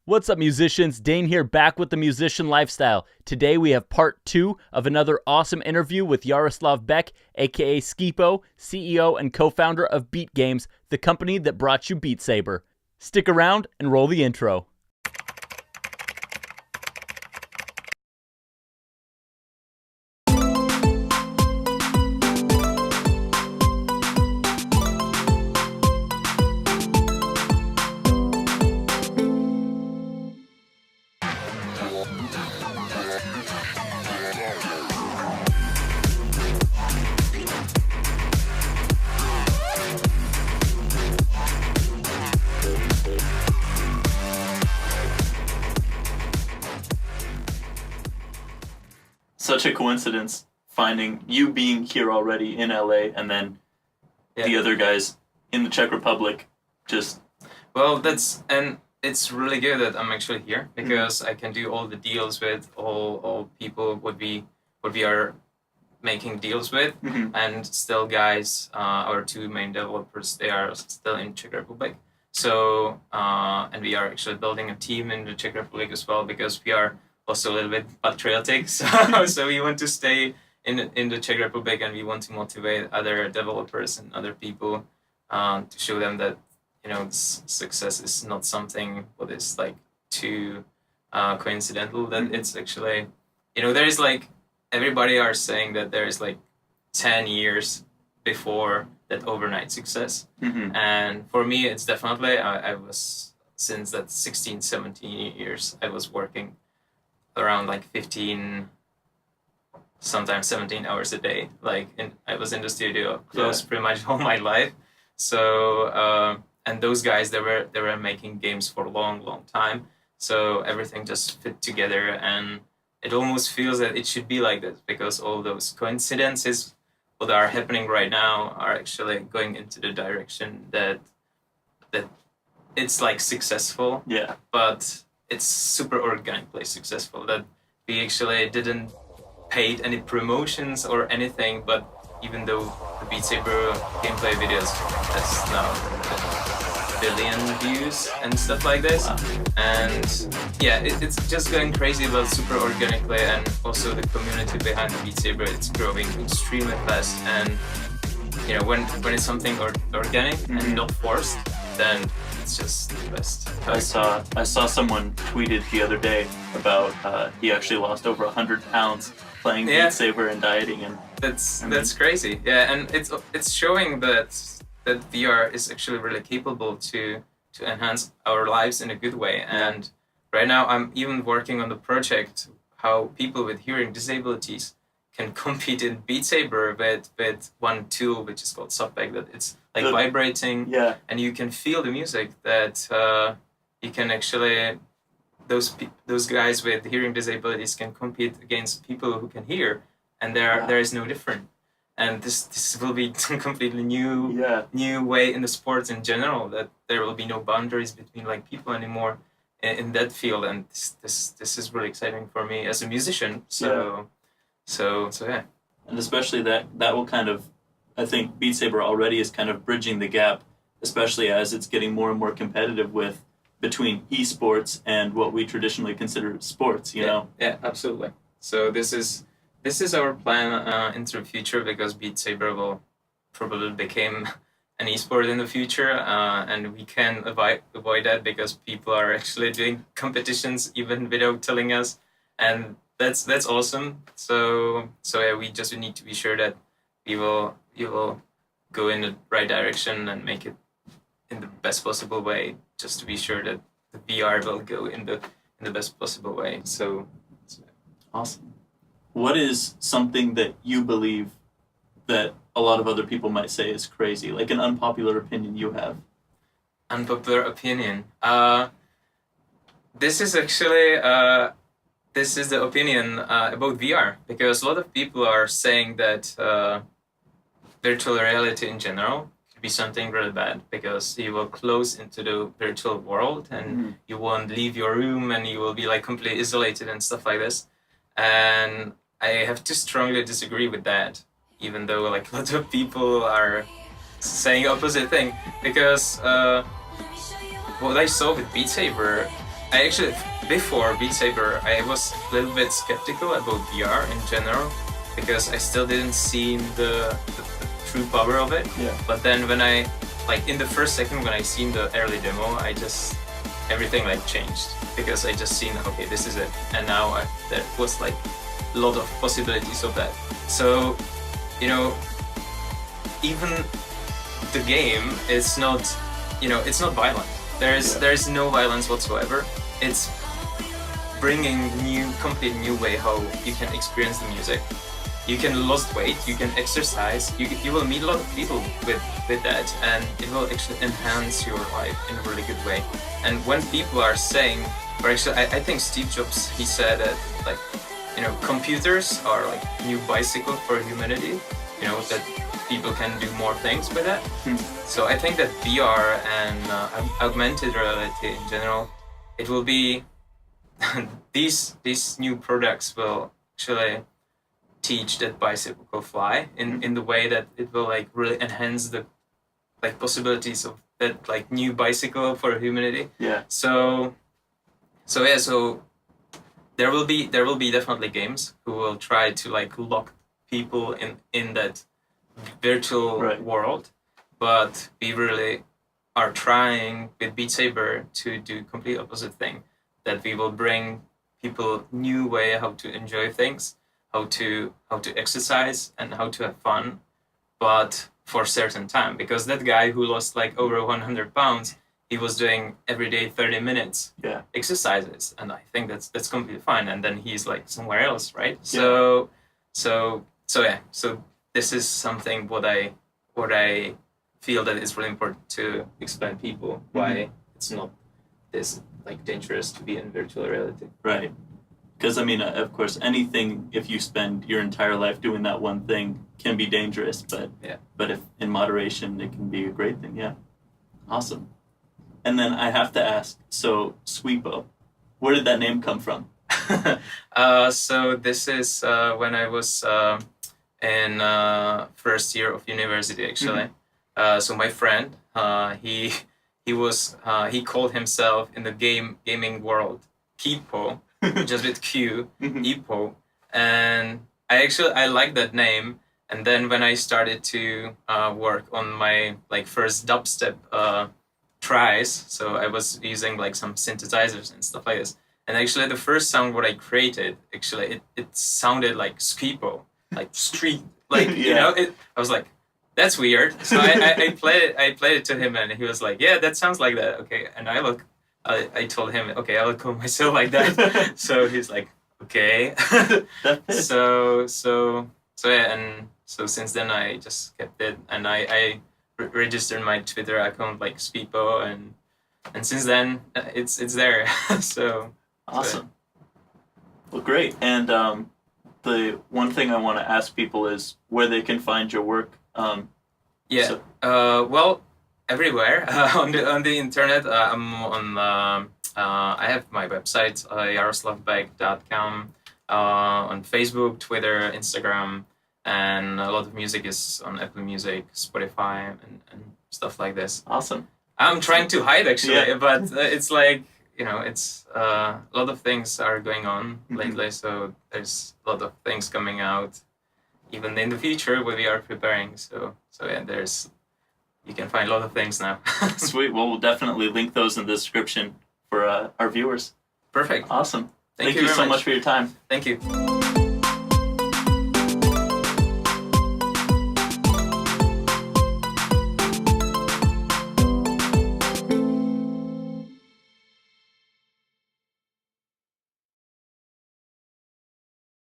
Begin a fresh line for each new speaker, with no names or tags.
What's up, musicians? Dane here, back with the Musician Lifestyle. Today we have part 2 of another awesome interview with JAROSLAV BECK, aka Sqeepo, CEO and co-founder of Beat Games, the company that brought you Beat Saber. Stick around and roll the intro.
Such a coincidence finding you being here already in LA and then the other guys in the Czech Republic.
Well, it's really good that I'm actually here because I can do all the deals with all people what we are making deals with, and still guys, our two main developers, they are still in Czech Republic. So and we are actually building a team in the Czech Republic as well because we are also a little bit patriotic, so we want to stay in the Czech Republic, and we want to motivate other developers and other people to show them that success is not something what is like too coincidental. That it's actually there is like everybody are saying that there is like 10 years before that overnight success, and for me it's definitely I was since that 16, 17 years I was working around like 15, sometimes 17 hours a day. I was in the studio close pretty much all my life. So and those guys they were making games for a long time. So everything just fit together, and it almost feels that it should be like this because all those coincidences what are happening right now are actually going into the direction that it's like successful.
Yeah.
But it's super organically successful, that we actually didn't paid any promotions or anything, but even though the Beat Saber gameplay videos has now 1 billion views and stuff like this.
Wow.
And yeah, it's just going crazy, but super organically, and also the community behind the Beat Saber, it's growing extremely fast. And when it's something organic and not forced, then it's just the best.
I saw someone tweeted the other day about he actually lost over 100 pounds playing Beat Saber and dieting, and
that's crazy. Yeah, and it's showing that VR is actually really capable to enhance our lives in a good way. And right now I'm even working on the project how people with hearing disabilities can compete in Beat Saber with one tool which is called Subback, that it's like vibrating, and you can feel the music, that you can actually those guys with hearing disabilities can compete against people who can hear, and there is no different. And this will be completely new way in the sports in general, that there will be no boundaries between like people anymore in that field, and this is really exciting for me as a musician. So yeah.
And especially that will kind of, I think Beat Saber already is kind of bridging the gap, especially as it's getting more and more competitive between esports and what we traditionally consider sports, you know?
Yeah, absolutely. So this is our plan into the future, because Beat Saber will probably become an esport in the future, and we can avoid that because people are actually doing competitions even without telling us, and that's awesome. So yeah, we just need to be sure that you will go in the right direction and make it in the best possible way, just to be sure that the VR will go in the best possible way. So
awesome. What is something that you believe that a lot of other people might say is crazy, like an unpopular opinion you have?
Unpopular opinion. This is actually this is the opinion about VR, because a lot of people are saying that virtual reality in general could be something really bad, because you will close into the virtual world and you won't leave your room, and you will be like completely isolated and stuff like this. And I have to strongly disagree with that, even though like a lot of people are saying opposite thing, because what I saw with Beat Saber, I actually, before Beat Saber, I was a little bit skeptical about VR in general because I still didn't see the true power of it.
Yeah.
But then when I, like in the first second when I seen the early demo, I just, everything like changed because I just seen, okay, this is it. And now there was like a lot of possibilities of that. So, you know, even the game is not, you know, it's not violent. There's no violence whatsoever. It's bringing complete new way how you can experience the music. You can lose weight, you can exercise, you will meet a lot of people with that, and it will actually enhance your life in a really good way. And when people are saying, or actually I think Steve Jobs, he said that, like, you know, computers are like new bicycle for humanity, you know, that people can do more things with it. So I think that VR and augmented reality in general, it will be these new products will actually teach that bicycle will fly in the way that it will like really enhance the like possibilities of that like new bicycle for humanity.
Yeah.
So there will be definitely games who will try to like lock people in that virtual world, but we really are trying with Beat Saber to do complete opposite thing, that we will bring people new way how to enjoy things, how to exercise and how to have fun, but for certain time, because that guy who lost like over 100 pounds, he was doing every day 30 minutes exercises, and I think that's completely fine, and then he's like somewhere else, right? So this is something what I feel that is really important to explain people why it's not this like dangerous to be in virtual reality.
Right. Because I mean, of course, anything, if you spend your entire life doing that one thing, can be dangerous. But if in moderation, it can be a great thing. Yeah. Awesome. And then I have to ask, so Sqeepo, where did that name come from?
So this is when I was in first year of university, actually. So my friend, he called himself in the gaming world Sqeepo, just with Q, Sqeepo, and I like that name. And then when I started to work on my like first dubstep tries, so I was using like some synthesizers and stuff like this. And actually, the first sound what I created, actually, it sounded like Sqeepo, like street, like you know. I was like, that's weird. So I played it to him, and he was like, yeah, that sounds like that. Okay, and I told him, okay, I will call myself like that. So he's like, okay. so yeah, and so since then I just kept it, and I registered my Twitter account like Sqeepo, and since then it's there. So
awesome. Well, great. And the one thing I want to ask people is where they can find your work.
Well, everywhere on the internet. I'm on. I have my website, JAROSLAVBECK.com. On Facebook, Twitter, Instagram, and a lot of music is on Apple Music, Spotify, and stuff like this.
Awesome.
I'm trying to hide actually, but it's like, you know, it's a lot of things are going on lately, so there's a lot of things coming out, even in the future what we are preparing. So yeah, you can find a lot of things now.
Sweet. Well, we'll definitely link those in the description for our viewers.
Perfect.
Awesome. Thank
you
so
very
much for your time.
Thank you.